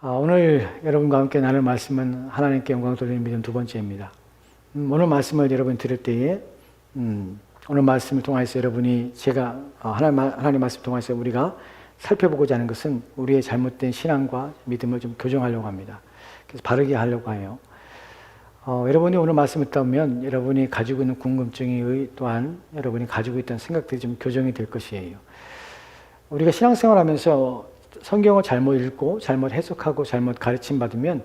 오늘 여러분과 함께 나눌 말씀은 하나님께 영광 돌리는 믿음 두 번째입니다. 오늘 말씀을 여러분 들을 때에 오늘 말씀을 통해서 여러분이 하나님 말씀 통해서 우리가 살펴보고자 하는 것은 우리의 잘못된 신앙과 믿음을 좀 교정하려고 합니다. 그래서 바르게 하려고 해요. 여러분이 오늘 말씀을 듣다 보면 여러분이 가지고 있는 궁금증이 또한 여러분이 가지고 있던 생각들이 좀 교정이 될 것이에요. 우리가 신앙생활하면서 성경을 잘못 읽고 잘못 해석하고 잘못 가르침 받으면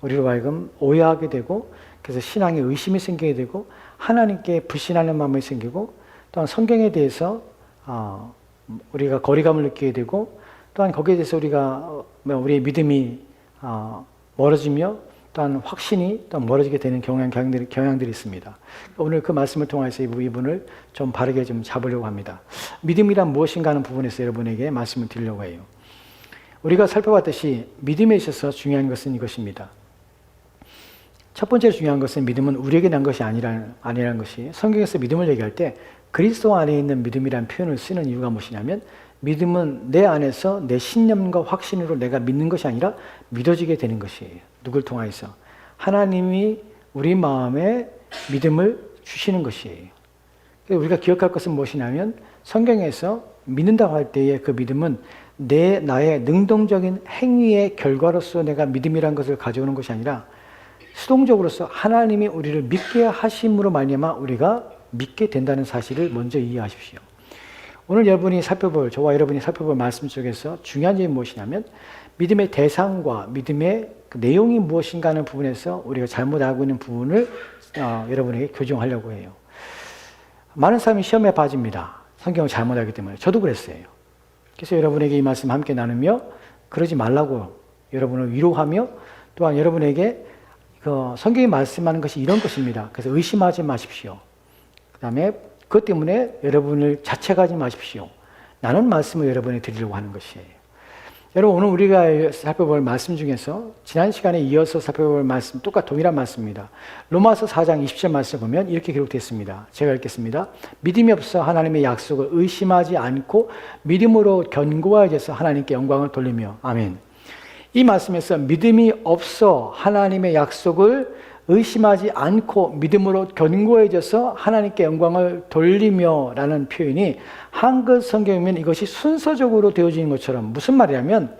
우리로 하여금 오해하게 되고 그래서 신앙에 의심이 생기게 되고 하나님께 불신하는 마음이 생기고 또한 성경에 대해서 우리가 거리감을 느끼게 되고 또한 거기에 대해서 우리의 믿음이 멀어지며 또한 확신이 또 멀어지게 되는 경향들이 있습니다. 오늘 그 말씀을 통해서 이 부분을 좀 바르게 좀 잡으려고 합니다. 믿음이란 무엇인가 하는 부분에서 여러분에게 말씀을 드리려고 해요. 우리가 살펴봤듯이 믿음에 있어서 중요한 것은 이것입니다. 첫 번째로 중요한 것은 믿음은 우리에게 난 것이 아니라는 것이 성경에서 믿음을 얘기할 때 그리스도 안에 있는 믿음이라는 표현을 쓰는 이유가 무엇이냐면 믿음은 내 안에서 내 신념과 확신으로 내가 믿는 것이 아니라 믿어지게 되는 것이에요. 누굴 통하여서? 하나님이 우리 마음에 믿음을 주시는 것이에요. 우리가 기억할 것은 무엇이냐면 성경에서 믿는다고 할 때의 그 믿음은 나의 능동적인 행위의 결과로서 내가 믿음이라는 것을 가져오는 것이 아니라 수동적으로서 하나님이 우리를 믿게 하심으로 말미암아 우리가 믿게 된다는 사실을 먼저 이해하십시오. 오늘 저와 여러분이 살펴볼 말씀 속에서 중요한 점이 무엇이냐면 믿음의 대상과 믿음의 그 내용이 무엇인가 하는 부분에서 우리가 잘못 알고 있는 부분을 여러분에게 교정하려고 해요. 많은 사람이 시험에 빠집니다. 성경을 잘못 알기 때문에. 저도 그랬어요. 그래서 여러분에게 이 말씀 함께 나누며 그러지 말라고 여러분을 위로하며 또한 여러분에게 성경이 말씀하는 것이 이런 것입니다. 그래서 의심하지 마십시오. 그 다음에 그것 때문에 여러분을 자책하지 마십시오. 나는 말씀을 여러분에게 드리려고 하는 것이에요. 여러분 오늘 우리가 살펴볼 말씀 중에서 지난 시간에 이어서 살펴볼 말씀 동일한 말씀입니다. 로마서 4장 20절 말씀 보면 이렇게 기록되어 있습니다. 제가 읽겠습니다. 믿음이 없어 하나님의 약속을 의심하지 않고 믿음으로 견고해져서 하나님께 영광을 돌리며 아멘. 이 말씀에서 믿음이 없어 하나님의 약속을 의심하지 않고 믿음으로 견고해져서 하나님께 영광을 돌리며 라는 표현이 한글 성경이면 이것이 순서적으로 되어지는 것처럼 무슨 말이냐면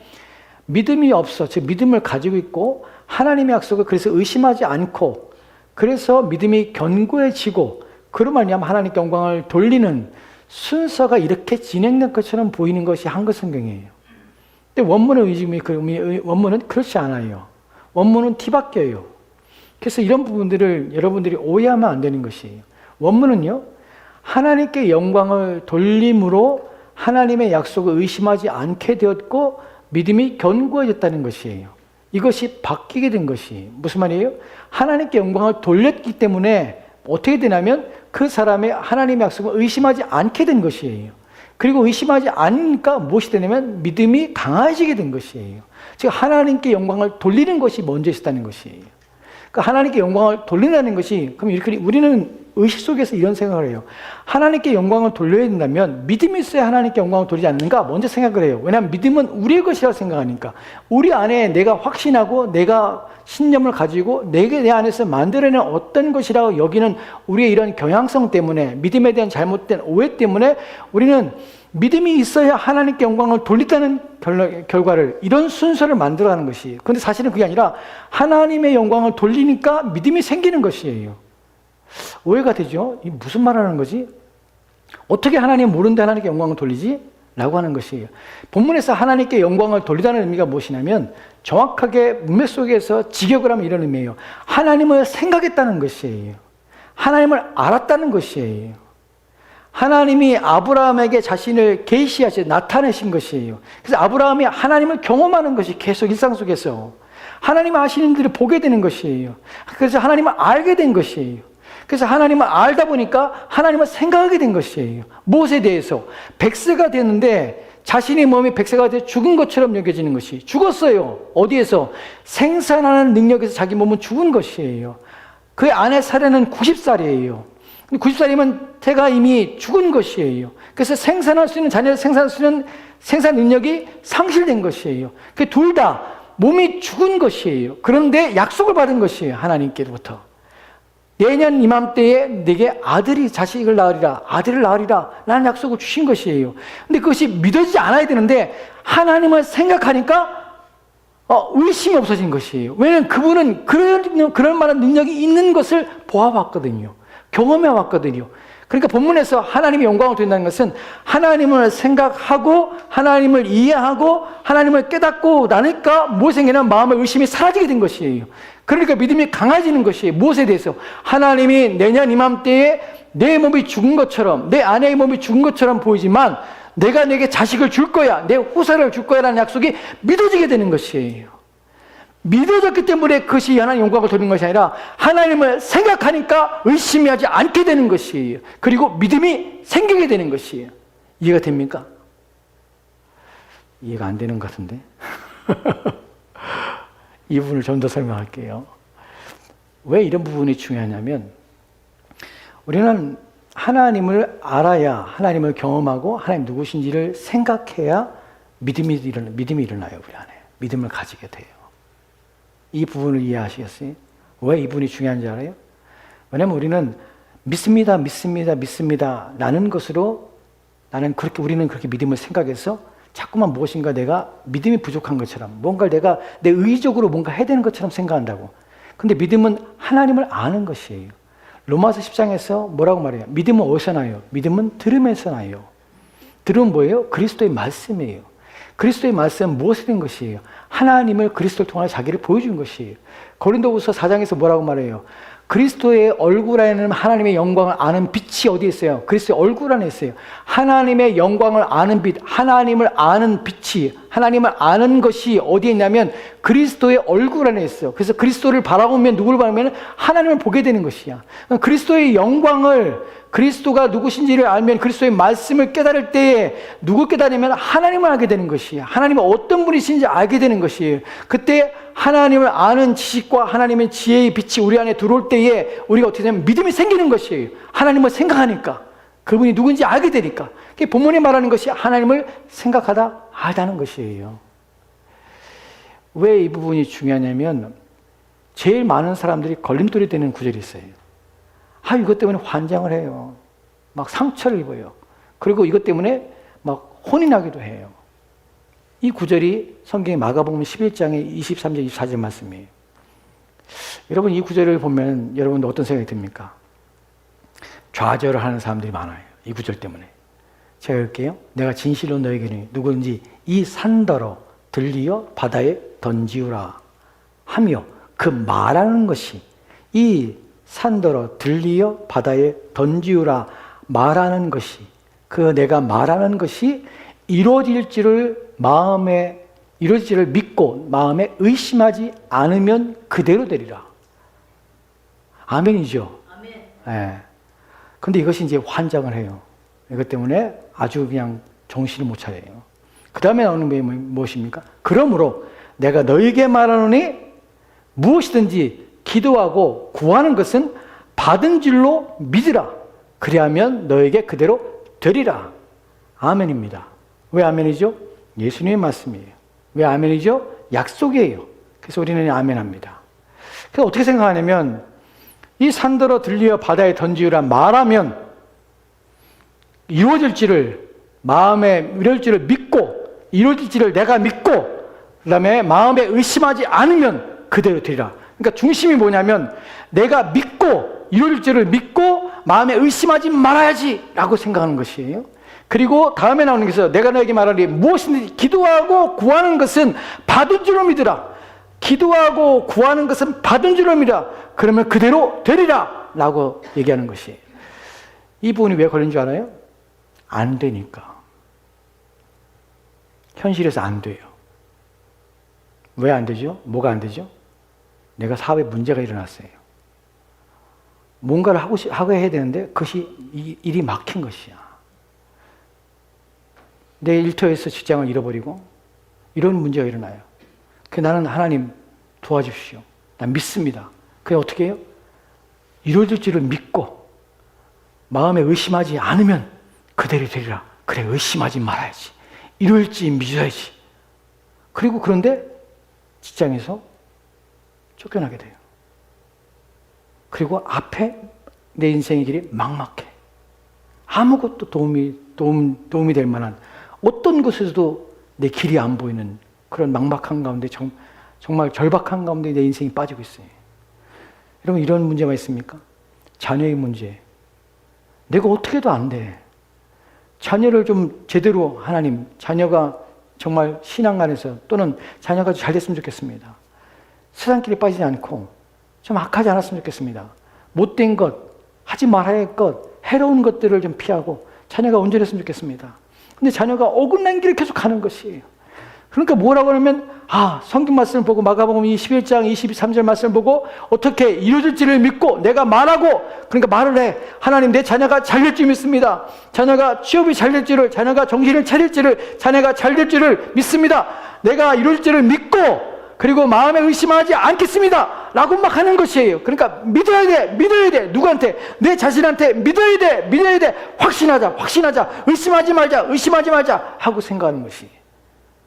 믿음이 없어, 즉 믿음을 가지고 있고 하나님의 약속을 그래서 의심하지 않고 그래서 믿음이 견고해지고 그로 말미암아 하나님께 영광을 돌리는 순서가 이렇게 진행된 것처럼 보이는 것이 한글 성경이에요. 근데 원문은 그렇지 않아요. 원문은 뒤바뀌어요. 그래서 이런 부분들을 여러분들이 오해하면 안 되는 것이에요. 원문은요, 하나님께 영광을 돌림으로 하나님의 약속을 의심하지 않게 되었고 믿음이 견고해졌다는 것이에요. 이것이 바뀌게 된 것이 무슨 말이에요? 하나님께 영광을 돌렸기 때문에 어떻게 되냐면 그 사람의 하나님의 약속을 의심하지 않게 된 것이에요. 그리고 의심하지 않으니까 무엇이 되냐면 믿음이 강해지게 된 것이에요. 즉 하나님께 영광을 돌리는 것이 먼저 있었다는 것이에요. 하나님께 영광을 돌린다는 것이 그럼 이렇게 우리는 의식 속에서 이런 생각을 해요. 하나님께 영광을 돌려야 된다면 믿음이 있어야 하나님께 영광을 돌리지 않는가 먼저 생각을 해요. 왜냐하면 믿음은 우리의 것이라고 생각하니까 우리 안에 내가 확신하고 내가 신념을 가지고 내 안에서 만들어낸 어떤 것이라고 여기는 우리의 이런 경향성 때문에 믿음에 대한 잘못된 오해 때문에 우리는 믿음이 있어야 하나님께 영광을 돌린다는 결과를 이런 순서를 만들어가는 것이에요. 그런데 사실은 그게 아니라 하나님의 영광을 돌리니까 믿음이 생기는 것이에요. 오해가 되죠. 이 무슨 말 하는 거지? 어떻게 하나님 모르는데 하나님께 영광을 돌리지? 라고 하는 것이에요. 본문에서 하나님께 영광을 돌리다는 의미가 무엇이냐면 정확하게 문맥 속에서 직역을 하면 이런 의미예요. 하나님을 생각했다는 것이에요. 하나님을 알았다는 것이에요. 하나님이 아브라함에게 자신을 나타내신 것이에요. 그래서 아브라함이 하나님을 경험하는 것이 계속 일상 속에서 하나님을 아시는 분들이 보게 되는 것이에요. 그래서 하나님을 알게 된 것이에요. 그래서 하나님을 알다 보니까 하나님을 생각하게 된 것이에요. 무엇에 대해서? 백세가 되는데 자신의 몸이 백세가 돼 죽은 것처럼 여겨지는 것이 죽었어요. 어디에서? 생산하는 능력에서 자기 몸은 죽은 것이에요. 그의 아내 사례는 90살이에요. 90살이면 태가 이미 죽은 것이에요. 그래서 생산할 수 있는 자녀를 생산할 수 있는 생산 능력이 상실된 것이에요. 그 둘 다 몸이 죽은 것이에요. 그런데 약속을 받은 것이에요. 하나님께로부터. 내년 이맘때에 내게 아들이 자식을 낳으리라, 아들을 낳으리라 라는 약속을 주신 것이에요. 근데 그것이 믿어지지 않아야 되는데 하나님을 생각하니까 의심이 없어진 것이에요. 왜냐하면 그분은 그런 만한 능력이 있는 것을 보아왔거든요. 경험해왔거든요. 그러니까 본문에서 하나님의 영광을 드린다는 것은 하나님을 생각하고 하나님을 이해하고 하나님을 깨닫고 나니까 무엇에게는 마음의 의심이 사라지게 된 것이에요. 그러니까 믿음이 강해지는 것이에요. 무엇에 대해서? 하나님이 내년 이맘때에 내 몸이 죽은 것처럼, 내 아내의 몸이 죽은 것처럼 보이지만 내가 내게 자식을 줄 거야, 내 후사를 줄 거야 라는 약속이 믿어지게 되는 것이에요. 믿어졌기 때문에 그것이 하나님 영광을 돌리는 것이 아니라 하나님을 생각하니까 의심이 하지 않게 되는 것이에요. 그리고 믿음이 생기게 되는 것이에요. 이해가 됩니까? 이해가 안 되는 것 같은데. 이 부분을 좀 더 설명할게요. 왜 이런 부분이 중요하냐면 우리는 하나님을 알아야 하나님을 경험하고 하나님 누구신지를 생각해야 믿음이 일어나요. 우리 안에. 믿음을 가지게 돼요. 이 부분을 이해하시겠어요? 왜 이 부분이 중요한지 알아요? 왜냐하면 우리는 믿습니다 라는 것으로 우리는 그렇게 믿음을 생각해서 자꾸만 무엇인가 내가 믿음이 부족한 것처럼 뭔가를 내가 내 의적으로 뭔가 해야 되는 것처럼 생각한다고. 근데 믿음은 하나님을 아는 것이에요. 로마서 10장에서 뭐라고 말해요? 믿음은 어디서 나요? 믿음은 들음에서 나요. 들음은 뭐예요? 그리스도의 말씀이에요. 그리스도의 말씀은 무엇이 된 것이에요? 하나님을 그리스도를 통해 자기를 보여준 것이에요. 고린도후서 4장에서 뭐라고 말해요? 그리스도의 얼굴 안에는 하나님의 영광을 아는 빛이 어디에 있어요? 그리스도의 얼굴 안에 있어요. 하나님의 영광을 아는 빛, 하나님을 아는 빛이, 하나님을 아는 것이 어디에 있냐면 그리스도의 얼굴 안에 있어요. 그래서 그리스도를 바라보면 누구를 바라보면 하나님을 보게 되는 것이야. 그리스도의 영광을, 그리스도가 누구신지를 알면 그리스도의 말씀을 깨달을 때에 누구 깨달으면 하나님을 알게 되는 것이에요. 하나님은 어떤 분이신지 알게 되는 것이에요. 그때 하나님을 아는 지식과 하나님의 지혜의 빛이 우리 안에 들어올 때에 우리가 어떻게 되면 믿음이 생기는 것이에요. 하나님을 생각하니까. 그분이 누군지 알게 되니까. 본문이 말하는 것이 하나님을 생각하다 알다는 것이에요. 왜 이 부분이 중요하냐면 제일 많은 사람들이 걸림돌이 되는 구절이 있어요. 이것 때문에 환장을 해요. 막 상처를 입어요. 그리고 이것 때문에 막 혼이 나기도 해요. 이 구절이 성경의 마가복음 11장의 23절, 24절 말씀이에요. 여러분 이 구절을 보면 여러분도 어떤 생각이 듭니까? 좌절을 하는 사람들이 많아요. 이 구절 때문에. 제가 읽을게요. 내가 진실로 너에게는 누구든지 이 산더러 들리어 바다에 던지우라 하며 그 말하는 것이 이 산더러 들리어 바다에 던지우라 말하는 것이 그 내가 말하는 것이 이루어질지를 믿고 마음에 의심하지 않으면 그대로 되리라. 아멘이죠. 아멘. 네. 근데 이것이 이제 환장을 해요. 이것 때문에 아주 그냥 정신을 못 차려요. 그 다음에 나오는 게 무엇입니까? 그러므로 내가 너에게 말하노니 무엇이든지 기도하고 구하는 것은 받은 줄로 믿으라. 그리하면 너에게 그대로 되리라. 아멘입니다. 왜 아멘이죠? 예수님의 말씀이에요. 왜 아멘이죠? 약속이에요. 그래서 우리는 아멘합니다. 그래서 어떻게 생각하냐면 이 산더러 들리어 바다에 던지우라 말하면 이루어질지를 믿고 이루어질지를 내가 믿고 그 다음에 마음에 의심하지 않으면 그대로 되리라. 그러니까 중심이 뭐냐면 내가 믿고 이루어질지를 믿고 마음에 의심하지 말아야지 라고 생각하는 것이에요. 그리고 다음에 나오는 게 있어요. 내가 너에게 말하리 무엇이든지 기도하고 구하는 것은 받은 줄로 믿으라. 기도하고 구하는 것은 받은 줄로 믿으라. 그러면 그대로 되리라 라고 얘기하는 것이에요. 이 부분이 왜 걸린 줄 알아요? 안 되니까. 현실에서 안 돼요. 왜 안 되죠? 뭐가 안 되죠? 내가 사업에 문제가 일어났어요. 뭔가를 하고 해야 되는데 그것이 일이 막힌 것이야. 내 일터에서 직장을 잃어버리고 이런 문제가 일어나요. 나는 하나님 도와주십시오. 난 믿습니다. 그게 어떻게 해요? 이루어질 줄을 믿고 마음에 의심하지 않으면 그대로 되리라. 그래, 의심하지 말아야지. 이룰지 믿어야지. 그리고 그런데 직장에서 쫓겨나게 돼요. 그리고 앞에 내 인생의 길이 막막해. 아무것도 도움이 될 만한 어떤 곳에서도 내 길이 안 보이는 그런 막막한 가운데 정말 절박한 가운데 내 인생이 빠지고 있어요. 여러분, 이런 문제가 있습니까? 자녀의 문제. 내가 어떻게 해도 안 돼. 자녀를 좀 제대로 하나님, 자녀가 정말 신앙 안에서 또는 자녀가 잘 됐으면 좋겠습니다. 세상길에 빠지지 않고 좀 악하지 않았으면 좋겠습니다. 못된 것, 하지 말아야 할 것, 해로운 것들을 좀 피하고 자녀가 온전했으면 좋겠습니다. 근데 자녀가 어긋난 길을 계속 가는 것이에요. 그러니까 뭐라고 하면, 성경 말씀을 보고 마가복음 21장 23절 말씀을 보고 어떻게 이루어질지를 믿고 내가 말하고, 그러니까 말을 해. 하나님, 내 자녀가 잘 될 줄 믿습니다. 자녀가 취업이 잘 될 줄을, 자녀가 정신을 차릴 줄을, 자녀가 잘 될 줄을 믿습니다. 내가 이루어질 줄을 믿고, 그리고 마음에 의심하지 않겠습니다 라고 막 하는 것이에요. 그러니까 믿어야 돼. 누구한테? 내 자신한테 믿어야 돼. 확신하자. 의심하지 말자 하고 생각하는 것이.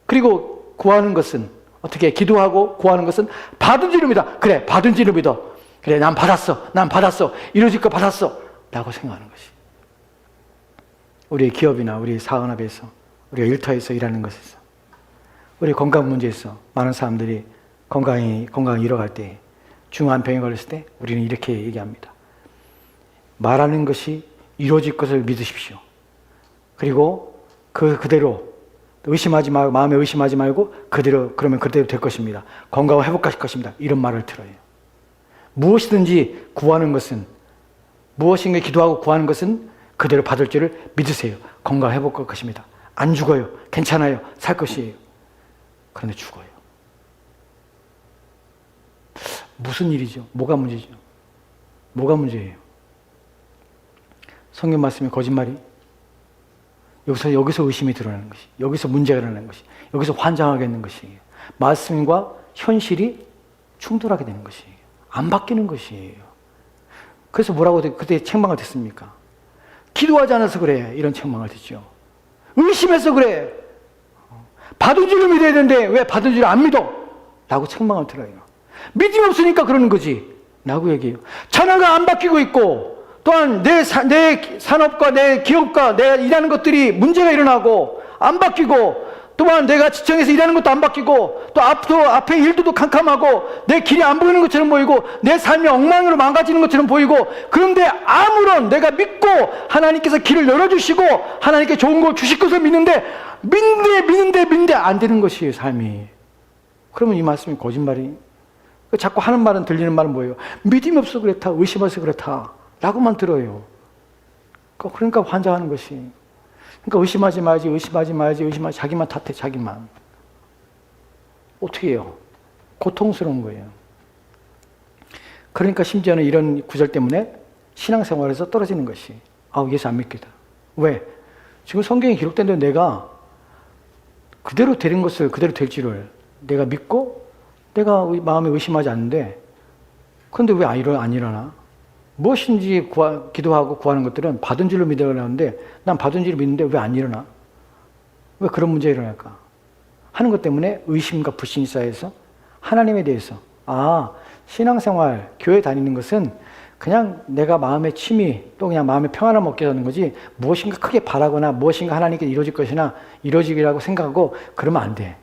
그리고 구하는 것은 어떻게? 기도하고 구하는 것은 받은 줄을 믿어. 그래, 받은 줄을 믿어. 그래, 난 받았어. 이루어질 거 받았어 라고 생각하는 것이. 우리 기업이나 우리 사업에서, 우리가 일터에서 일하는 것에서, 우리 건강 문제에서 많은 사람들이 건강을 잃어갈 때, 중요한 병에 걸렸을 때 우리는 이렇게 얘기합니다. 말하는 것이 이루어질 것을 믿으십시오. 그리고 그대로 의심하지 말고, 마음에 의심하지 말고 그러면 그대로 될 것입니다. 건강을 회복하실 것입니다. 이런 말을 들어요. 무엇이든지 구하는 것은, 무엇인가 기도하고 구하는 것은 그대로 받을 줄을 믿으세요. 건강 회복할 것입니다. 안 죽어요. 괜찮아요. 살 것이에요. 그런데 죽어요. 무슨 일이죠? 뭐가 문제죠? 뭐가 문제예요? 성경 말씀이 거짓말이? 여기서 의심이 드러나는 것이, 여기서 문제가 일어나는 것이, 여기서 환장하게 되는 것이에요. 말씀과 현실이 충돌하게 되는 것이에요. 안 바뀌는 것이에요. 그래서 뭐라고 그때 책망을 듣습니까? 기도하지 않아서 그래. 이런 책망을 듣죠. 의심해서 그래. 받은 줄을 믿어야 되는데 왜 받은 줄을 안 믿어? 라고 책망을 들어요. 믿음이 없으니까 그러는 거지 라고 얘기해요. 자녀가 안 바뀌고 있고, 또한 내 산업과 내 기업과 내가 일하는 것들이 문제가 일어나고 안 바뀌고, 또한 내가 지청에서 일하는 것도 안 바뀌고, 또 앞에 일도 캄캄하고 내 길이 안 보이는 것처럼 보이고 내 삶이 엉망으로 망가지는 것처럼 보이고, 그런데 아무런 내가 믿고 하나님께서 길을 열어주시고 하나님께 좋은 걸 주실 것을 믿는데 안 되는 것이에요, 삶이. 그러면 이 말씀이 거짓말이. 자꾸 하는 말은, 들리는 말은 뭐예요? 믿음이 없어 그렇다, 의심해서 그렇다 라고만 들어요. 그러니까 환장하는 것이. 그러니까 의심하지 말지, 자기만 탓해, 자기만. 어떻게 해요? 고통스러운 거예요. 그러니까 심지어는 이런 구절 때문에 신앙생활에서 떨어지는 것이. 예수 안 믿겠다. 왜? 지금 성경에 기록된 대로 내가 그대로 되는 것을, 그대로 될지를 내가 믿고 내가 마음에 의심하지 않는데, 그런데 왜 안 일어나? 무엇인지 기도하고 구하는 것들은 받은 줄로 믿으려는데 난 받은 줄로 믿는데 왜 안 일어나? 왜 그런 문제가 일어날까? 하는 것 때문에 의심과 불신이 쌓여서 하나님에 대해서, 신앙생활, 교회 다니는 것은 그냥 내가 마음의 취미, 또 그냥 마음의 평안을 얻게 하는 거지, 무엇인가 크게 바라거나 무엇인가 하나님께 이루어질 것이나 이루어지기라고 생각하고 그러면 안 돼.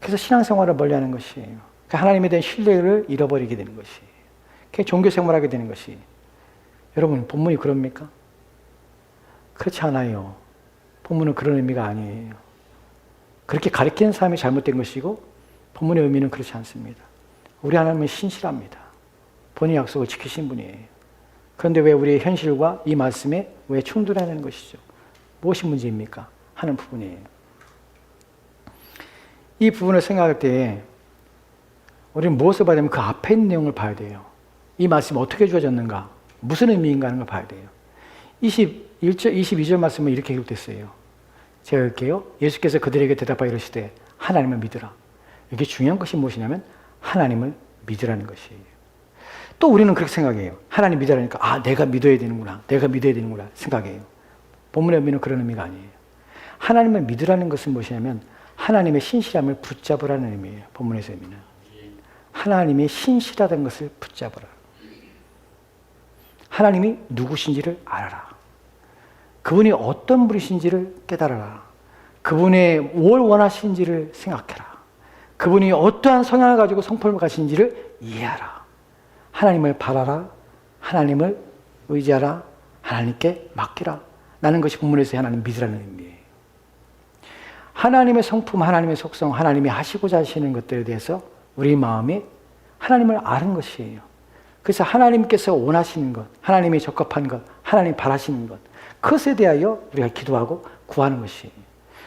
그래서 신앙생활을 멀리하는 것이에요. 하나님에 대한 신뢰를 잃어버리게 되는 것이에요. 그게 종교생활하게 되는 것이. 여러분, 본문이 그럽니까? 그렇지 않아요. 본문은 그런 의미가 아니에요. 그렇게 가르치는 사람이 잘못된 것이고 본문의 의미는 그렇지 않습니다. 우리 하나님은 신실합니다. 본인의 약속을 지키신 분이에요. 그런데 왜 우리의 현실과 이 말씀에 왜 충돌하는 것이죠? 무엇이 문제입니까? 하는 부분이에요. 이 부분을 생각할 때 우리는 무엇을 봐야 되면 그 앞에 있는 내용을 봐야 돼요. 이 말씀이 어떻게 주어졌는가? 무슨 의미인가 하는 걸 봐야 돼요. 22절 말씀은 이렇게 기록됐어요. 제가 읽게요. 예수께서 그들에게 대답하여 이르시되 하나님을 믿으라. 이게 중요한 것이 무엇이냐면 하나님을 믿으라는 것이에요. 또 우리는 그렇게 생각해요. 하나님 믿으라니까 내가 믿어야 되는구나 생각해요. 본문의 의미는 그런 의미가 아니에요. 하나님을 믿으라는 것은 무엇이냐면 하나님의 신실함을 붙잡으라는 의미예요. 본문에서 의미는. 하나님의 신실하다는 것을 붙잡아라. 하나님이 누구신지를 알아라. 그분이 어떤 분이신지를 깨달아라. 그분의 뭘 원하시는지를 생각해라. 그분이 어떠한 성향을 가지고 성품을 가신지를 이해하라. 하나님을 바라라. 하나님을 의지하라. 하나님께 맡기라. 라는 것이 본문에서 하나님 믿으라는 의미예요. 하나님의 성품, 하나님의 속성, 하나님이 하시고자 하시는 것들에 대해서 우리 마음이 하나님을 아는 것이에요. 그래서 하나님께서 원하시는 것, 하나님이 적합한 것, 하나님 바라시는 것, 그것에 대하여 우리가 기도하고 구하는 것이에요.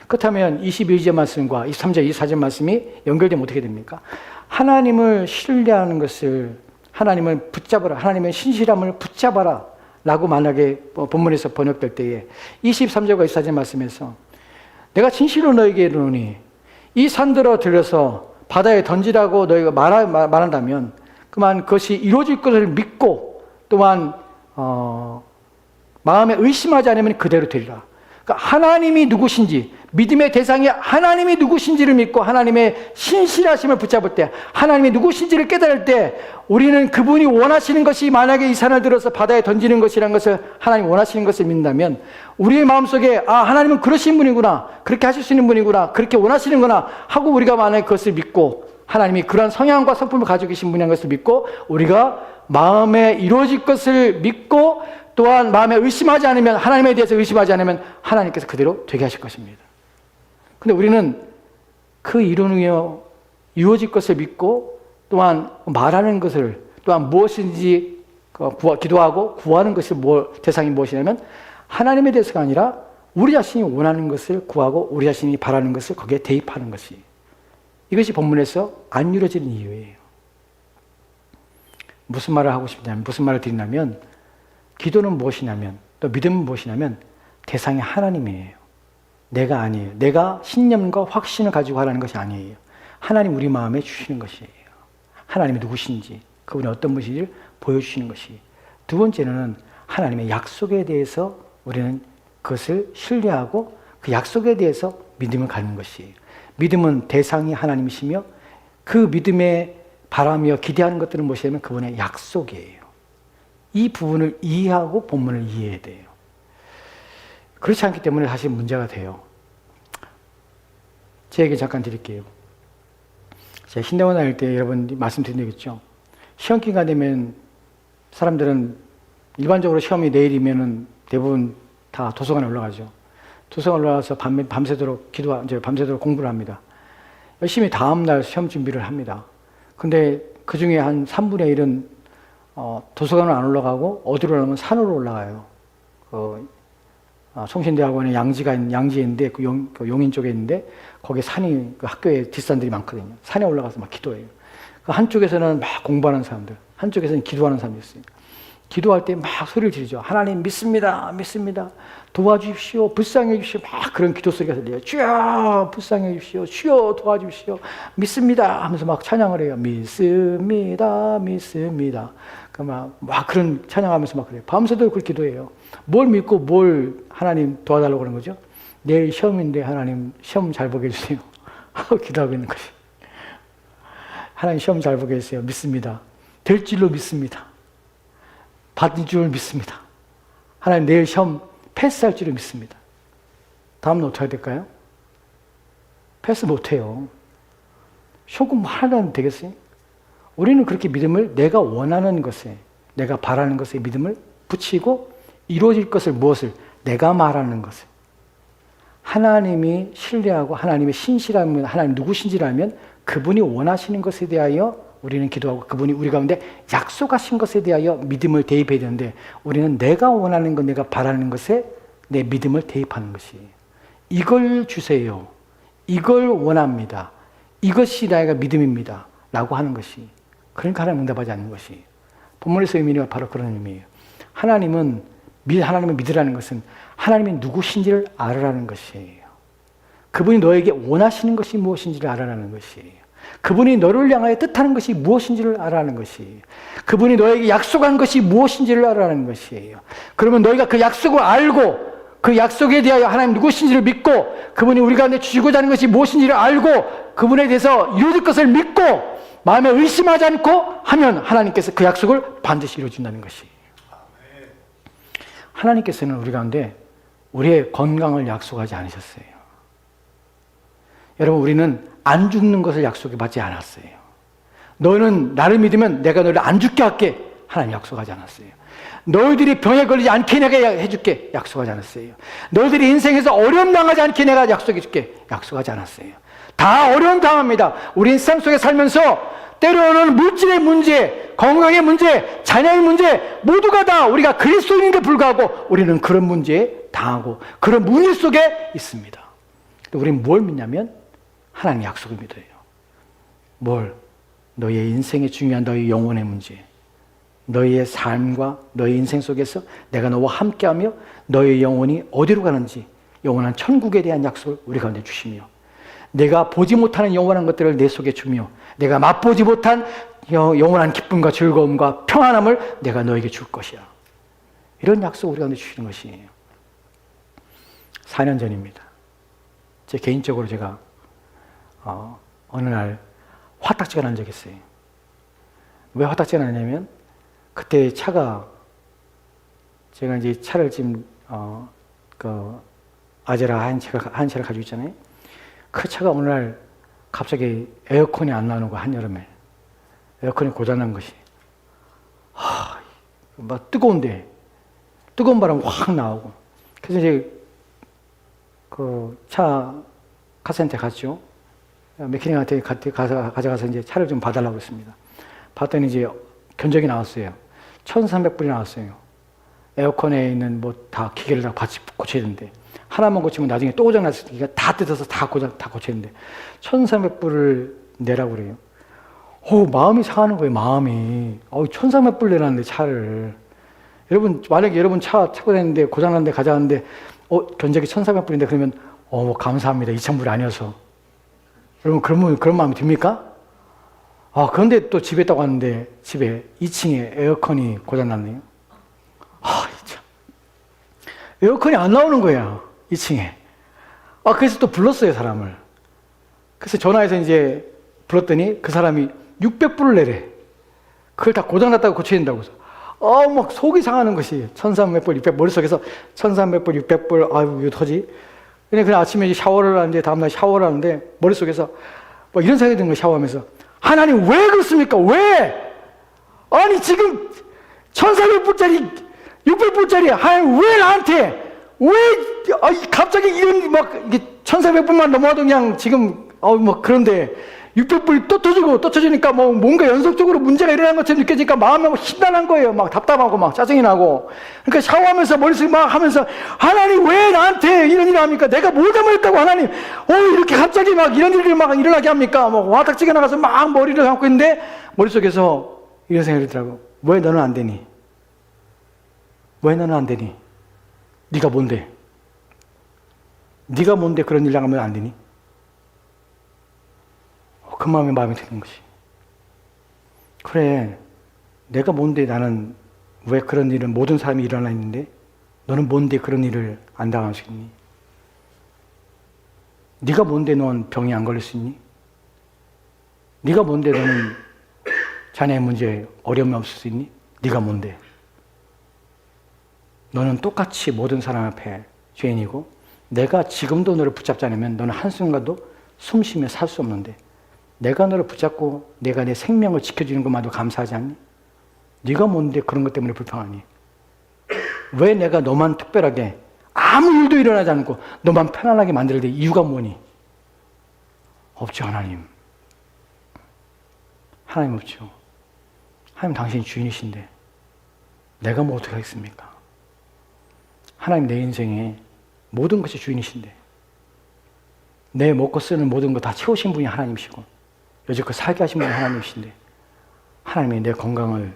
그렇다면 22절 말씀과 23절, 24절 말씀이 연결되면 어떻게 됩니까? 하나님을 신뢰하는 것을, 하나님을 붙잡아라, 하나님의 신실함을 붙잡아라 라고 만약에 본문에서 번역될 때에 23절과 24절 말씀에서 내가 진실로 너에게 이르노니 이 산들어 들여서 바다에 던지라고 너희가 말한다면 그만 그것이 이루어질 것을 믿고 또한 마음에 의심하지 않으면 그대로 되리라. 그러니까 하나님이 누구신지, 믿음의 대상이 하나님이 누구신지를 믿고 하나님의 신실하심을 붙잡을 때, 하나님이 누구신지를 깨달을 때 우리는 그분이 원하시는 것이 만약에 이 산을 들어서 바다에 던지는 것이라는 것을 하나님 원하시는 것을 믿는다면 우리의 마음속에 하나님은 그러신 분이구나, 그렇게 하실 수 있는 분이구나, 그렇게 원하시는구나 하고 우리가 만약에 그것을 믿고 하나님이 그러한 성향과 성품을 가지고 계신 분이라는 것을 믿고 우리가 마음에 이루어질 것을 믿고 또한 마음에 의심하지 않으면, 하나님에 대해서 의심하지 않으면 하나님께서 그대로 되게 하실 것입니다. 근데 우리는 그 이루어질 것을 믿고 또한 말하는 것을, 또한 무엇인지 기도하고 구하는 것이 대상이 무엇이냐면 하나님에 대해서가 아니라 우리 자신이 원하는 것을 구하고 우리 자신이 바라는 것을 거기에 대입하는 것이, 이것이 본문에서 안 이루어지는 이유예요. 무슨 말을 하고 싶냐면, 무슨 말을 드리냐면, 기도는 무엇이냐면, 또 믿음은 무엇이냐면 대상이 하나님이에요. 내가 아니에요. 내가 신념과 확신을 가지고 하라는 것이 아니에요. 하나님 우리 마음에 주시는 것이에요. 하나님이 누구신지, 그분이 어떤 분인지를 보여주시는 것이. 두 번째는 하나님의 약속에 대해서 우리는 그것을 신뢰하고 그 약속에 대해서 믿음을 갖는 것이에요. 믿음은 대상이 하나님이시며 그 믿음에 바라며 기대하는 것들은 무엇이냐면 그분의 약속이에요. 이 부분을 이해하고 본문을 이해해야 돼요. 그렇지 않기 때문에 사실 문제가 돼요. 제 얘기 잠깐 드릴게요. 제가 신대원 다닐 때 여러분 말씀드린 적 있죠. 시험기가 되면 사람들은 일반적으로 시험이 내일이면은 대부분 다 도서관에 올라가죠. 도서관에 올라가서 밤새도록 밤새도록 공부를 합니다. 열심히 다음날 시험 준비를 합니다. 근데 그 중에 한 3분의 1은 도서관을 안 올라가고 어디로 올라가면 산으로 올라가요. 성신대학원에 양지에 있는데 그 용인 쪽에 있는데 거기 산이 그 학교에 뒷산들이 많거든요. 산에 올라가서 막 기도해요. 그 한쪽에서는 막 공부하는 사람들, 한쪽에서는 기도하는 사람이 있어요. 기도할 때 막 소리를 지르죠. 하나님 믿습니다. 믿습니다. 도와주십시오. 불쌍해 주십시오. 막 그런 기도 소리가 들려요. 주여 불쌍해 주십시오. 주여 도와주십시오. 믿습니다 하면서 막 찬양을 해요. 믿습니다. 믿습니다. 막 그런 찬양하면서 막 그래요. 밤새도록 그렇게 기도해요. 뭘 믿고 뭘 하나님 도와달라고 그러는 거죠? 내일 시험인데 하나님 시험 잘 보게 해주세요. 하고 기도하고 있는 것이. 하나님 시험 잘 보게 해주세요. 믿습니다. 될 줄로 믿습니다. 받을 줄 믿습니다. 하나님 내일 시험 패스할 줄을 믿습니다. 다음은 어떻게 해야 될까요? 패스 못해요. 시험 하나도 안 되겠어요? 우리는 그렇게 믿음을 내가 원하는 것에, 내가 바라는 것에 믿음을 붙이고 이루어질 것을 무엇을? 내가 말하는 것을. 하나님이 신뢰하고 하나님의 신실함을, 하나님 누구신지를 알면 그분이 원하시는 것에 대하여 우리는 기도하고 그분이 우리 가운데 약속하신 것에 대하여 믿음을 대입해야 되는데 우리는 내가 원하는 것, 내가 바라는 것에 내 믿음을 대입하는 것이에요. 이걸 주세요. 이걸 원합니다. 이것이 나의 믿음입니다. 라고 하는 것이. 그러니까 하나님 응답하지 않는 것이. 본문에서 의미가 바로 그런 의미예요. 하나님을 믿으라는 것은 하나님이 누구신지를 알아라는 것이에요. 그분이 너에게 원하시는 것이 무엇인지를 알아라는 것이에요. 그분이 너를 향하여 뜻하는 것이 무엇인지를 알아라는 것이에요. 그분이 너에게 약속한 것이 무엇인지를 알아라는 것이에요. 그러면 너희가 그 약속을 알고 그 약속에 대하여 하나님 누구신지를 믿고 그분이 우리 가운데 주시고자 하는 것이 무엇인지를 알고 그분에 대해서 이루어질 것을 믿고 마음에 의심하지 않고 하면 하나님께서 그 약속을 반드시 이루어준다는 것이. 하나님께서는 우리 가운데 우리의 건강을 약속하지 않으셨어요. 여러분, 우리는 안 죽는 것을 약속해 받지 않았어요. 너는 나를 믿으면 내가 너를 안 죽게 할게. 하나님 약속하지 않았어요. 너희들이 병에 걸리지 않게 내가 해줄게. 약속하지 않았어요. 너희들이 인생에서 어려움 당하지 않게 내가 약속해 줄게. 약속하지 않았어요. 다 어려움 당합니다. 우리 일상 속에 살면서 때로는 물질의 문제, 건강의 문제, 자녀의 문제 모두가 다 우리가 그리스도인인데 불구하고 우리는 그런 문제에 당하고 그런 문제 속에 있습니다. 우리는 뭘 믿냐면 하나님 약속을 믿어요. 뭘? 너의 인생에 중요한 너의 영혼의 문제, 너의 삶과 너의 인생 속에서 내가 너와 함께하며 너의 영혼이 어디로 가는지 영원한 천국에 대한 약속을 우리 가운데 주시며, 내가 보지 못하는 영원한 것들을 내 속에 주며 내가 맛보지 못한 영원한 기쁨과 즐거움과 평안함을 내가 너에게 줄 것이야. 이런 약속을 우리 가운데 주시는 것이에요. 4년 전입니다. 제 개인적으로 제가 어느 날 화딱지가 난 적이 있어요. 왜 화딱지가 났냐면 그때 차가, 제가 이제 차를 지금 아제라 한 차를 가지고 있잖아요. 그 차가 어느 날 갑자기 에어컨이 안 나오는 거야. 한여름에 에어컨이 고장난 것이. 막 뜨거운데 뜨거운 바람이 확 나오고, 그래서 이제 그 차 카센터에 갔죠. 메케닉한테 가져가서 이제 차를 좀 봐달라고 했습니다. 봤더니 이제 견적이 나왔어요. 1,300불이 나왔어요. 에어컨에 있는 뭐 다 기계를 다 같이 고쳐야 되는데, 하나만 고치면 나중에 또 고장났을 때 다 뜯어서 다 고쳐야 되는데 1,300불을 내라고 그래요. 마음이 상하는 거예요. 마음이. 1,300불 내놨는데 차를. 여러분, 만약에 여러분 차 타고 다니는데 고장났는데 가져왔는데 견적이 1,300불인데 그러면 감사합니다. 2,000불이 아니어서. 여러분 그런 마음이 듭니까? 그런데 또 집에 딱 왔는데 집에 2층에 에어컨이 고장났네요. 참. 에어컨이 안 나오는 거야, 2층에. 그래서 또 불렀어요, 사람을. 그래서 전화해서 이제 불렀더니 그 사람이 600불을 내래. 그걸 다 고장났다고 고쳐야 된다고 해서. 막 속이 상하는 것이. 1,300불, 600불, 머릿속에서 1,300불, 600불, 아이고, 이거 어떡하지? 그냥 아침에 샤워를 하는데, 다음날 샤워를 하는데, 머릿속에서 막 이런 생각이 드는 거예요, 샤워하면서. 하나님, 왜 그렇습니까? 왜? 아니, 지금 1,400불짜리, 600불짜리, 하나님, 왜 나한테? 왜, 갑자기 이런, 이게 1,400불만 넘어도 그냥 지금, 그런데, 600불이 또 터지니까 뭔가 연속적으로 문제가 일어난 것처럼 느껴지니까 마음이 심란한 거예요. 막 답답하고 막 짜증이 나고. 그러니까 샤워하면서 머릿속에 막 하면서, 하나님 왜 나한테 이런 일을 합니까? 내가 뭘 잘못했다고 하나님, 이렇게 갑자기 막 이런 일이 막 일어나게 합니까? 와닥지가 나가서 막 머리를 감고 있는데, 머릿속에서 이런 생각이 들더라고. 왜 너는 안 되니? 왜 너는 안 되니? 네가 뭔데? 네가 뭔데 그런 일 나가면 안 되니? 그 마음에 드는 것이. 그래, 내가 뭔데 나는 왜 그런 일은 모든 사람이 일어나 있는데 너는 뭔데 그런 일을 안 당할 수 있니? 네가 뭔데 넌 병이 안 걸릴 수 있니? 네가 뭔데 너는 자녀의 문제에 어려움이 없을 수 있니? 네가 뭔데? 너는 똑같이 모든 사람 앞에 죄인이고 내가 지금도 너를 붙잡지 않으면 너는 한순간도 숨 쉬며 살 수 없는데 내가 너를 붙잡고 내가 내 생명을 지켜주는 것만도 감사하지 않니? 네가 뭔데 그런 것 때문에 불평하니? 왜 내가 너만 특별하게 아무 일도 일어나지 않고 너만 편안하게 만들 때 이유가 뭐니? 없죠, 하나님. 하나님 없죠. 하나님 당신이 주인이신데 내가 뭐 어떻게 하겠습니까? 하나님 내 인생에 모든 것이 주인이신데 내 먹고 쓰는 모든 거 다 채우신 분이 하나님이시고 여지껏 살게 하신 분이 하나님이신데 하나님이 내 건강을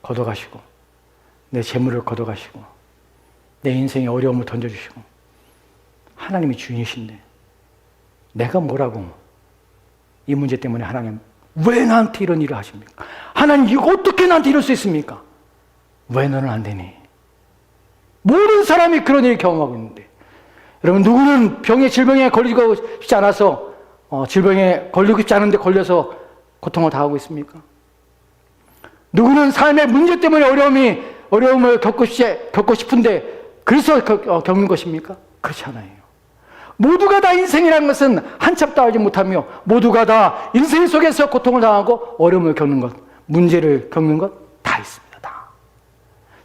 걷어가시고 내 재물을 걷어가시고 내 인생에 어려움을 던져주시고 하나님이 주인이신데 내가 뭐라고 이 문제 때문에 하나님 왜 나한테 이런 일을 하십니까? 하나님 이거 어떻게 나한테 이럴 수 있습니까? 왜 너는 안 되니? 모든 사람이 그런 일을 경험하고 있는데 여러분, 누구는 질병에 걸리고 싶지 않아서 질병에 걸리고 싶지 않은데 걸려서 고통을 당하고 있습니까? 누구는 삶의 문제 때문에 어려움을 겪고 싶은데 그래서 겪는 것입니까? 그렇지 않아요. 모두가 다 인생이라는 것은 한참도 알지 못하며 모두가 다 인생 속에서 고통을 당하고 어려움을 겪는 것, 문제를 겪는 것 다 있습니다. 다.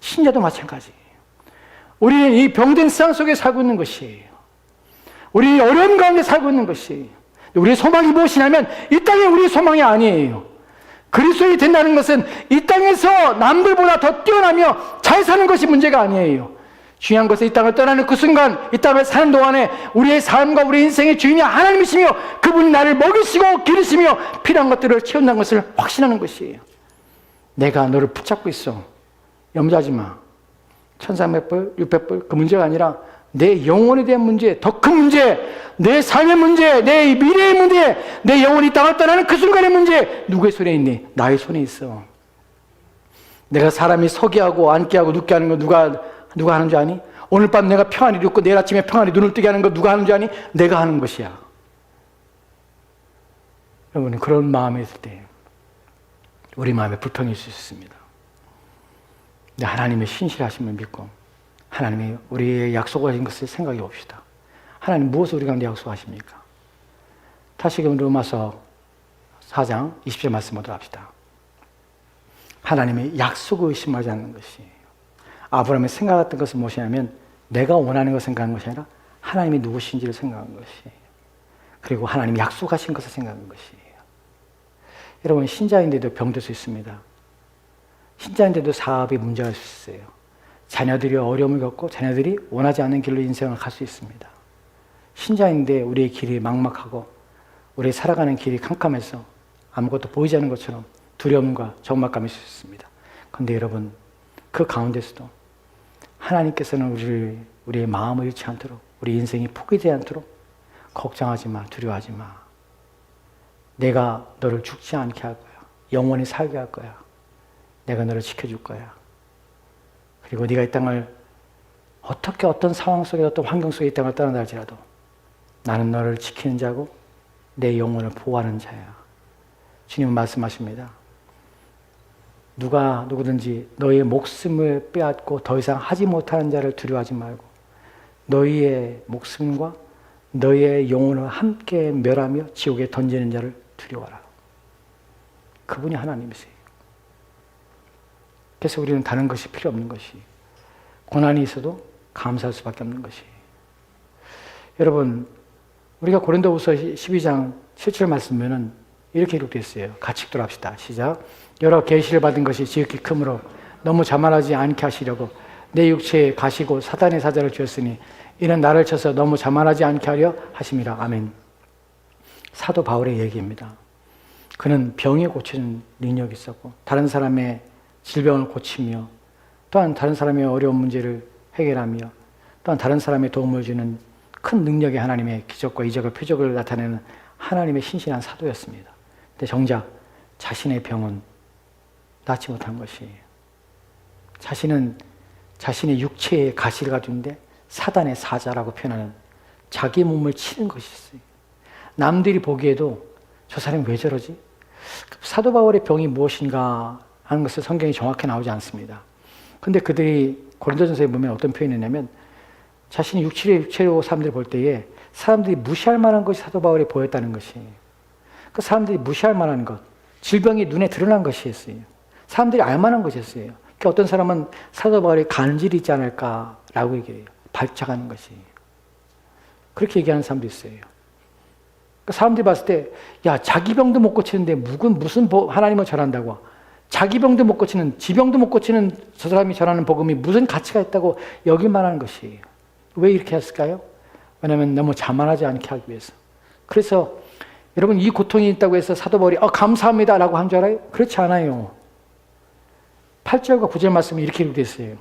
신자도 마찬가지예요. 우리는 이 병든 세상 속에 살고 있는 것이에요. 우리는 어려움 가운데 살고 있는 것이에요. 우리의 소망이 무엇이냐면 이 땅에 우리의 소망이 아니에요. 그리스도인이 된다는 것은 이 땅에서 남들보다 더 뛰어나며 잘 사는 것이 문제가 아니에요. 중요한 것은 이 땅을 떠나는 그 순간, 이 땅을 사는 동안에 우리의 삶과 우리 인생의 주인이 하나님이시며 그분이 나를 먹이시고 기르시며 필요한 것들을 채운다는 것을 확신하는 것이에요. 내가 너를 붙잡고 있어. 염려하지 마. 1300불, 600불 그 문제가 아니라 내 영혼에 대한 문제, 더 큰 문제, 내 삶의 문제, 내 미래의 문제, 내 영혼이 땅을 떠나는 그 순간의 문제, 누구의 손에 있니? 나의 손에 있어. 내가 사람이 서게 하고 앉게 하고 눕게 하는 거 누가 하는 줄 아니? 오늘 밤 내가 평안히 눕고 내일 아침에 평안히 눈을 뜨게 하는 거 누가 하는 줄 아니? 내가 하는 것이야. 여러분, 그런 마음이 있을 때 우리 마음에 불평이 있을 수 있습니다. 근데 하나님의 신실하심을 믿고 하나님이 우리의 약속하신 것을 생각해 봅시다. 하나님 무엇을 우리 가운데 약속하십니까? 다시금 로마서 4장 20절 말씀 보도록 합시다. 하나님의 약속을 의심하지 않는 것이에요. 아브라함이 생각했던 것은 무엇이냐면 내가 원하는 것을 생각한 것이 아니라 하나님이 누구신지를 생각한 것이에요. 그리고 하나님이 약속하신 것을 생각한 것이에요. 여러분, 신자인데도 병들 수 있습니다. 신자인데도 사업에 문제가 있을 수 있어요. 자녀들이 어려움을 겪고 자녀들이 원하지 않는 길로 인생을 갈 수 있습니다. 신자인데 우리의 길이 막막하고 우리 살아가는 길이 캄캄해서 아무것도 보이지 않는 것처럼 두려움과 적막감이 있을 수 있습니다. 그런데 여러분, 그 가운데서도 하나님께서는 우리의 마음을 잃지 않도록, 우리 인생이 포기되지 않도록 걱정하지 마, 두려워하지 마. 내가 너를 죽지 않게 할 거야. 영원히 살게 할 거야. 내가 너를 지켜줄 거야. 그리고 네가 이 땅을 어떻게 어떤 상황 속에 어떤 환경 속에 이 땅을 떠난다 할지라도 나는 너를 지키는 자고 내 영혼을 보호하는 자야. 주님은 말씀하십니다. 누구든지 너희의 목숨을 빼앗고 더 이상 하지 못하는 자를 두려워하지 말고 너희의 목숨과 너희의 영혼을 함께 멸하며 지옥에 던지는 자를 두려워하라. 그분이 하나님이세요. 그래서 우리는 다른 것이 필요 없는 것이, 고난이 있어도 감사할 수밖에 없는 것이. 여러분, 우리가 고린도후서 12장 7절 말씀 보면은 이렇게 기록되어 있어요. 같이 읽도록 합시다. 시작. 여러 계시를 받은 것이 지극히 크므로 너무 자만하지 않게 하시려고 내 육체에 가시고 사단의 사자를 주었으니 이는 나를 쳐서 너무 자만하지 않게 하려 하심이라. 아멘. 사도 바울의 얘기입니다. 그는 병이 고치는 능력이 있었고 다른 사람의 질병을 고치며 또한 다른 사람의 어려운 문제를 해결하며 또한 다른 사람의 도움을 주는 큰 능력의 하나님의 기적과 이적과 표적을 나타내는 하나님의 신실한 사도였습니다. 근데 정작 자신의 병은 낫지 못한 것이에요. 자신은 자신의 육체의 가시를 가지고인데 사단의 사자라고 표현하는 자기 몸을 치는 것이 있어요. 남들이 보기에도 저 사람이 왜 저러지? 사도 바울의 병이 무엇인가 하는 것을 성경이 정확히 나오지 않습니다. 근데 그들이 고린도전서에 보면 어떤 표현이 있냐면 자신이 육체로 사람들이 볼 때에 사람들이 무시할 만한 것이 사도 바울이 보였다는 것이에요. 그 사람들이 무시할 만한 것, 질병이 눈에 드러난 것이었어요. 사람들이 알 만한 것이었어요. 그러니까 어떤 사람은 사도 바울이 간질이 있지 않을까라고 얘기해요. 발작하는 것이. 그렇게 얘기하는 사람도 있어요. 그러니까 사람들이 봤을 때, 야, 자기 병도 못 고치는데 무슨 하나님을 전한다고? 자기 병도 못 고치는, 지병도 못 고치는 저 사람이 전하는 복음이 무슨 가치가 있다고 여길 만한 것이에요. 왜 이렇게 했을까요? 왜냐하면 너무 자만하지 않게 하기 위해서. 그래서 여러분, 이 고통이 있다고 해서 사도 바울이 감사합니다 라고 한 줄 알아요? 그렇지 않아요. 8절과 9절 말씀이 이렇게 되어 있어요.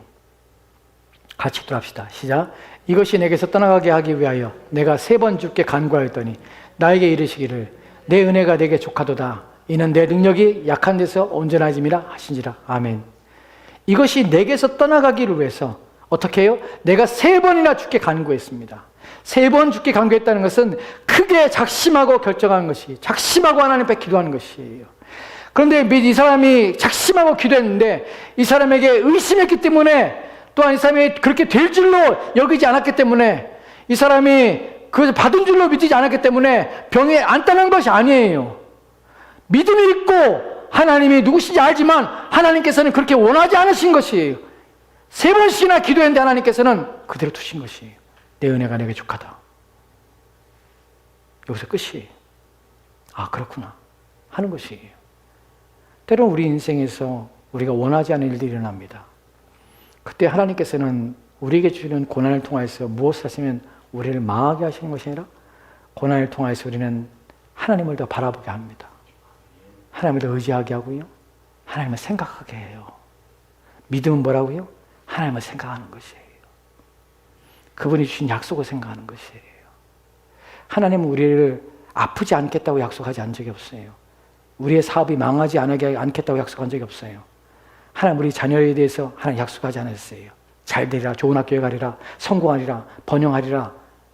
같이 읽도록 합시다. 시작. 이것이 내게서 떠나가게 하기 위하여 내가 3번 주께 간구하였더니 나에게 이르시기를 내 은혜가 내게 족하도다. 이는 내 능력이 약한 데서 온전해짐이라 하신지라. 아멘. 이것이 내게서 떠나가기를 위해서 어떻게 해요? 내가 3번이나 주께 간구했습니다. 3번 주께 간구했다는 것은 크게 작심하고 결정하는 것이, 작심하고 하나님 앞에 기도하는 것이에요. 그런데 이 사람이 작심하고 기도했는데 이 사람에게 의심했기 때문에, 또한 이 사람이 그렇게 될 줄로 여기지 않았기 때문에, 이 사람이 그것을 받은 줄로 믿지 않았기 때문에 병에 안떠난 것이 아니에요. 믿음이 있고 하나님이 누구신지 알지만 하나님께서는 그렇게 원하지 않으신 것이에요. 3번씩이나 기도했는데 하나님께서는 그대로 두신 것이에요. 내 은혜가 내게 족하다. 여기서 끝이에요. 아, 그렇구나 하는 것이에요. 때론 우리 인생에서 우리가 원하지 않은 일들이 일어납니다. 그때 하나님께서는 우리에게 주는 고난을 통해서 무엇을 하시면 우리를 망하게 하시는 것이 아니라 고난을 통해서 우리는 하나님을 더 바라보게 합니다. 하나님을 더 의지하게 하고요. 하나님을 생각하게 해요. 믿음은 뭐라고요? 하나님을 생각하는 것이에요. 그분이 주신 약속을 생각하는 것이에요. 하나님은 우리를 아프지 않겠다고 약속하지 않은 적이 없어요. 우리의 사업이 망하지 않겠다고 약속한 적이 없어요. 하나님 우리 자녀에 대해서 하나님 약속하지 않았어요. 잘 되리라, 좋은 학교에 가리라, 성공하리라, 번영하리라,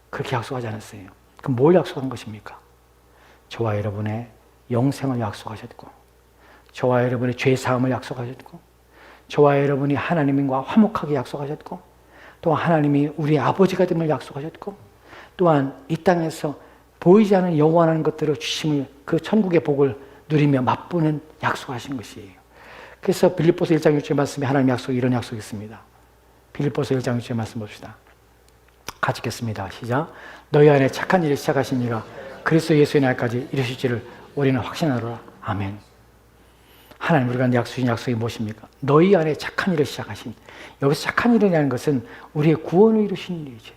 그렇게 약속하지 않았어요. 그럼 뭘 약속한 것입니까? 저와 여러분의 영생을 약속하셨고, 저와 여러분의 죄사함을 약속하셨고, 저와 여러분이 하나님과 화목하게 약속하셨고, 또한 하나님이 우리 아버지가 됨을 약속하셨고, 또한 이 땅에서 보이지 않는 영원한 것들을 주심을, 그 천국의 복을 누리며 맛보는 약속하신 것이에요. 그래서 빌립보서 1장 6절 말씀에 하나님 약속이 이런 약속이 있습니다. 빌립보서 1장 6절 말씀 봅시다. 같이 읽겠습니다. 시작. 너희 안에 착한 일을 시작하신 이가 그리스도 예수의 날까지 이루실지를 우리는 확신하노라. 아멘. 하나님 우리가 약속인 약속이 무엇입니까? 너희 안에 착한 일을 시작하신. 여기서 착한 일이라는 것은 우리의 구원을 이루신 일이지.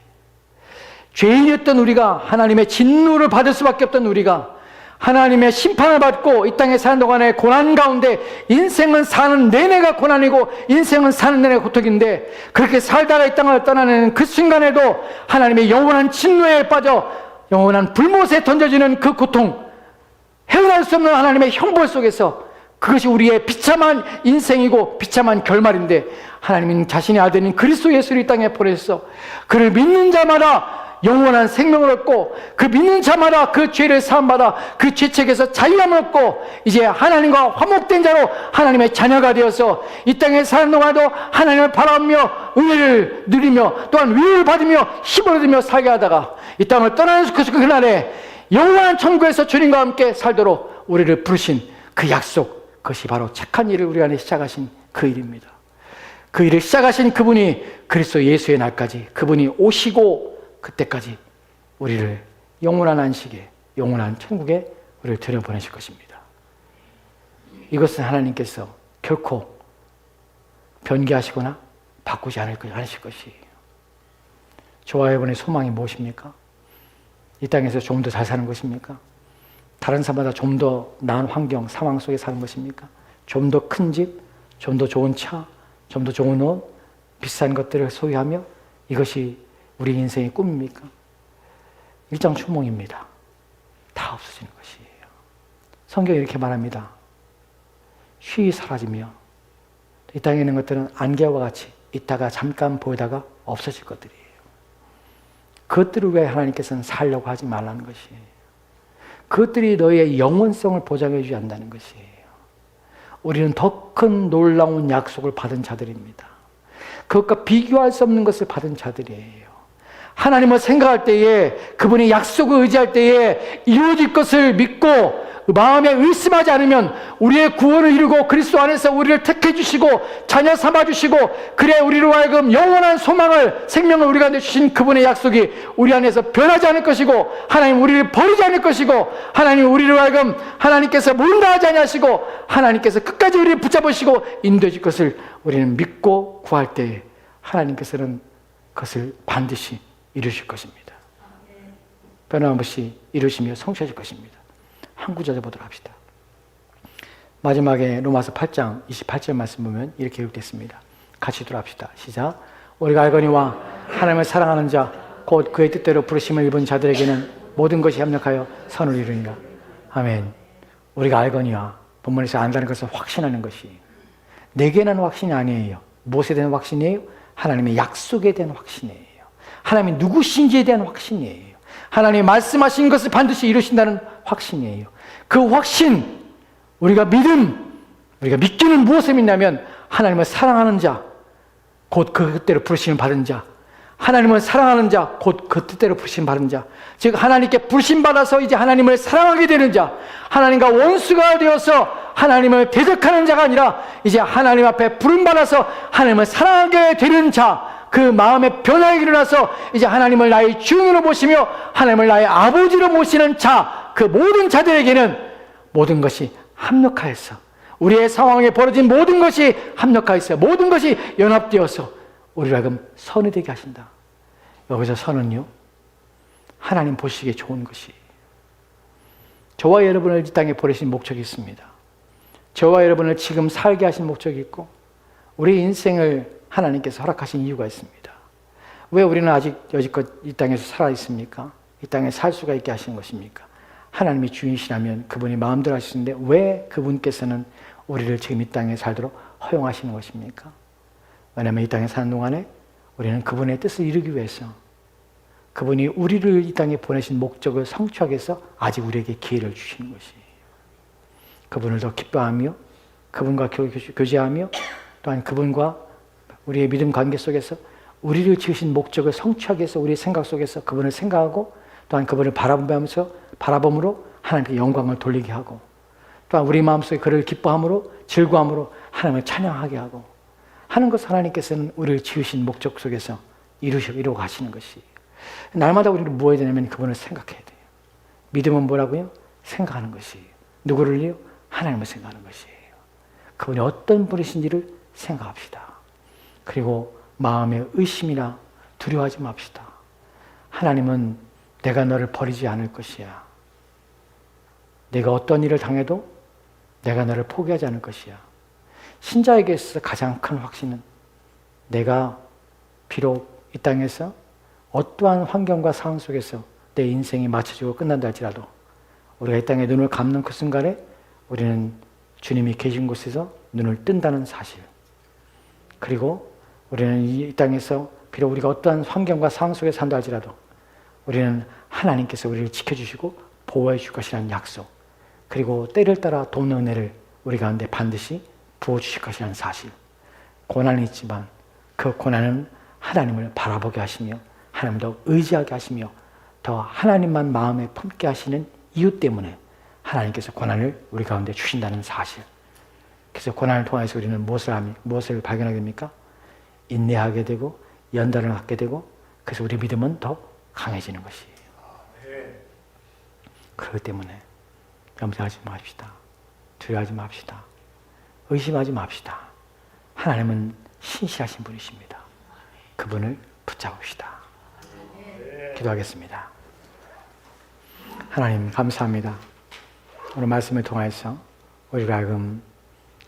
죄인이었던 우리가, 하나님의 진노를 받을 수밖에 없던 우리가 하나님의 심판을 받고 이 땅에 사는 동안에 고난 가운데, 인생은 사는 내내가 고난이고 인생은 사는 내내가 고통인데, 그렇게 살다가 이 땅을 떠나는 그 순간에도 하나님의 영원한 진노에 빠져 영원한 불못에 던져지는 그 고통, 헤어날 수 없는 하나님의 형벌 속에서, 그것이 우리의 비참한 인생이고 비참한 결말인데, 하나님은 자신의 아들인 그리스도 예수를 이 땅에 보내서 그를 믿는 자마다 영원한 생명을 얻고, 그 믿는 자마다 그 죄를 사함받아 그 죄책에서 자유함을 얻고, 이제 하나님과 화목된 자로 하나님의 자녀가 되어서 이 땅에 사는 동안에도 하나님을 바라며 은혜를 누리며 또한 위로를 받으며 힘을 얻으며 살게 하다가 이 땅을 떠나는 그날에 영원한 천국에서 주님과 함께 살도록 우리를 부르신 그 약속, 그것이 바로 착한 일을 우리 안에 시작하신 그 일입니다. 그 일을 시작하신 그분이 그리스도 예수의 날까지, 그분이 오시고 그때까지 우리를 영원한 안식에, 영원한 천국에 우리를 들여보내실 것입니다. 이것은 하나님께서 결코 변개하시거나 바꾸지 않으실 것이에요. 저와 여러분의 소망이 무엇입니까? 이 땅에서 좀 더 잘 사는 것입니까? 다른 사람보다 좀 더 나은 환경, 상황 속에 사는 것입니까? 좀 더 큰 집, 좀 더 좋은 차, 좀 더 좋은 옷, 비싼 것들을 소유하며 이것이 우리 인생의 꿈입니까? 일장춘몽입니다. 다 없어지는 것이에요. 성경이 이렇게 말합니다. 쉬이 사라지며 이 땅에 있는 것들은 안개와 같이 있다가 잠깐 보이다가 없어질 것들이에요. 그것들을 왜 하나님께서는 살려고 하지 말라는 것이에요. 그것들이 너희의 영원성을 보장해 주지 않는다는 것이에요. 우리는 더 큰 놀라운 약속을 받은 자들입니다. 그것과 비교할 수 없는 것을 받은 자들이에요. 하나님을 생각할 때에, 그분이 약속을 의지할 때에 이루어질 것을 믿고 마음에 의심하지 않으면 우리의 구원을 이루고 그리스도 안에서 우리를 택해 주시고 자녀 삼아 주시고, 그래 우리로 하여금 영원한 소망을, 생명을 우리 가운데 주신 그분의 약속이 우리 안에서 변하지 않을 것이고, 하나님 우리를 버리지 않을 것이고, 하나님 우리로 하여금 하나님께서 물러나지 아니하시고 하나님께서 끝까지 우리를 붙잡으시고 인도해 줄 것을 우리는 믿고 구할 때에 하나님께서는 그것을 반드시 이루실 것입니다. 변함없이 이루시며 성취하실 것입니다. 한 구절 더 보도록 합시다. 마지막에 로마서 8장 28절 말씀 보면 이렇게 기록됐습니다. 같이 들어갑시다. 시작. 우리가 알거니와 하나님을 사랑하는 자 곧 그의 뜻대로 부르심을 입은 자들에게는 모든 것이 협력하여 선을 이루니라. 아멘. 우리가 알거니와, 본문에서 안다는 것을 확신하는 것이, 내게 난 확신이 아니에요. 무엇에 대한 확신이에요? 하나님의 약속에 대한 확신이에요. 하나님이 누구신지에 대한 확신이에요. 하나님이 말씀하신 것을 반드시 이루신다는 확신이에요. 그 확신, 우리가 믿기는 무엇을 믿냐면 하나님을 사랑하는 자, 곧 그 뜻대로 부르심을 받은 자, 하나님을 사랑하는 자, 곧 그 뜻대로 부르심 받은 자, 즉 하나님께 부르심 받아서 이제 하나님을 사랑하게 되는 자, 하나님과 원수가 되어서 하나님을 대적하는 자가 아니라 이제 하나님 앞에 부름 받아서 하나님을 사랑하게 되는 자, 그 마음의 변화가 일어나서 이제 하나님을 나의 주인으로 모시며 하나님을 나의 아버지로 모시는 자, 그 모든 자들에게는 모든 것이 합력하여서, 우리의 상황에 벌어진 모든 것이 합력하여서, 모든 것이 연합되어서 우리를 하여금 선이 되게 하신다. 여기서 선은요, 하나님 보시기에 좋은 것이, 저와 여러분을 이 땅에 보내신 목적이 있습니다. 저와 여러분을 지금 살게 하신 목적이 있고, 우리 인생을 하나님께서 허락하신 이유가 있습니다. 왜 우리는 아직 여지껏 이 땅에서 살아 있습니까? 이 땅에 살 수가 있게 하신 것입니까? 하나님이 주인이시라면 그분이 마음대로 하시는데 왜 그분께서는 우리를 지금 이 땅에 살도록 허용하시는 것입니까? 왜냐하면 이 땅에 사는 동안에 우리는 그분의 뜻을 이루기 위해서, 그분이 우리를 이 땅에 보내신 목적을 성취하기 위해서 아직 우리에게 기회를 주시는 것이에요. 그분을 더 기뻐하며 그분과 교제하며 또한 그분과 우리의 믿음 관계 속에서 우리를 지으신 목적을 성취하기 위해서 우리의 생각 속에서 그분을 생각하고 또한 그분을 바라봄으로 하나님께 영광을 돌리게 하고, 또한 우리 마음속에 그를 기뻐함으로 즐거움으로 하나님을 찬양하게 하고 하는 것을 하나님께서는 우리를 지으신 목적 속에서 이루어 가시는 것이, 날마다 우리는 무엇이 되냐면 그분을 생각해야 돼요. 믿음은 뭐라고요? 생각하는 것이에요. 누구를요? 하나님을 생각하는 것이에요. 그분이 어떤 분이신지를 생각합시다. 그리고 마음에 의심이나 두려워하지 맙시다. 하나님은 내가 너를 버리지 않을 것이야. 내가 어떤 일을 당해도 내가 너를 포기하지 않을 것이야. 신자에게 있어서 가장 큰 확신은, 내가 비록 이 땅에서 어떠한 환경과 상황 속에서 내 인생이 마쳐지고 끝난다 할지라도 우리가 이 땅에 눈을 감는 그 순간에 우리는 주님이 계신 곳에서 눈을 뜬다는 사실, 그리고 우리는 이 땅에서 비록 우리가 어떠한 환경과 상황 속에 산다 할지라도 우리는 하나님께서 우리를 지켜주시고 보호해 줄 것이라는 약속, 그리고 때를 따라 돕는 은혜를 우리 가운데 반드시 부어주실 것이라는 사실. 고난이 있지만 그 고난은 하나님을 바라보게 하시며 하나님을 더 의지하게 하시며 더 하나님만 마음에 품게 하시는 이유 때문에 하나님께서 고난을 우리 가운데 주신다는 사실. 그래서 고난을 통해서 우리는 무엇을 발견하게 됩니까? 인내하게 되고 연단을 갖게 되고, 그래서 우리 믿음은 더 강해지는 것이에요. 그렇기 때문에 염려하지 맙시다. 두려워하지 맙시다. 의심하지 맙시다. 하나님은 신실하신 분이십니다. 그분을 붙잡읍시다. 기도하겠습니다. 하나님 감사합니다. 오늘 말씀을 통해서 우리가 하여금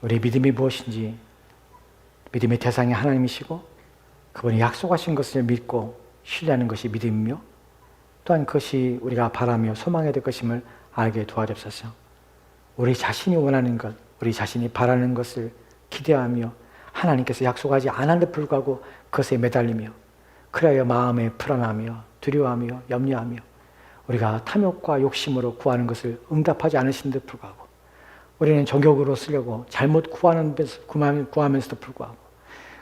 우리 믿음이 무엇인지, 믿음의 대상이 하나님이시고 그분이 약속하신 것을 믿고 신뢰하는 것이 믿음이며, 또한 그것이 우리가 바라며 소망해야 될 것임을 알게 도와주옵소서. 우리 자신이 원하는 것, 우리 자신이 바라는 것을 기대하며 하나님께서 약속하지 않았는데 불구하고 그것에 매달리며, 그래야 마음에 불안하며 두려워하며 염려하며 우리가 탐욕과 욕심으로 구하는 것을 응답하지 않으신데 불구하고 우리는 정욕으로 쓰려고 잘못 구하면서도 불구하고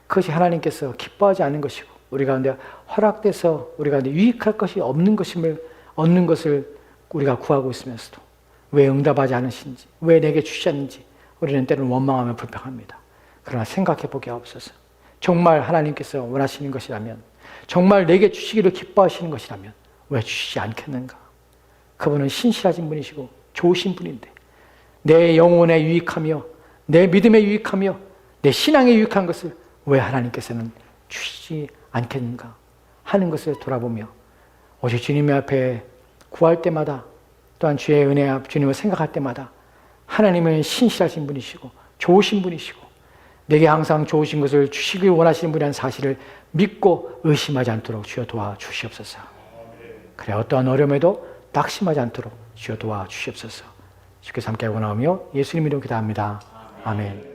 그것이 하나님께서 기뻐하지 않은 것이고 우리 가운데 허락돼서 우리 가운데 유익할 것이 없는 것임을 얻는 것을 우리가 구하고 있으면서도 왜 응답하지 않으신지, 왜 내게 주셨는지 우리는 때로는 원망하며 불평합니다. 그러나 생각해 보게 하옵소서. 정말 하나님께서 원하시는 것이라면, 정말 내게 주시기를 기뻐하시는 것이라면 왜 주시지 않겠는가? 그분은 신실하신 분이시고 좋으신 분인데 내 영혼에 유익하며 내 믿음에 유익하며 내 신앙에 유익한 것을 왜 하나님께서는 주시지 않겠는가 하는 것을 돌아보며 오직 주님 앞에 구할 때마다, 또한 주의 은혜 앞 주님을 생각할 때마다 하나님은 신실하신 분이시고 좋으신 분이시고 내게 항상 좋으신 것을 주시길 원하시는 분이라는 사실을 믿고 의심하지 않도록 주여 도와주시옵소서. 그래 어떠한 어려움에도 낙심하지 않도록 주여 도와주시옵소서. 주께서 함께 하고 나오며 예수님 이름으로 기도합니다. 아멘.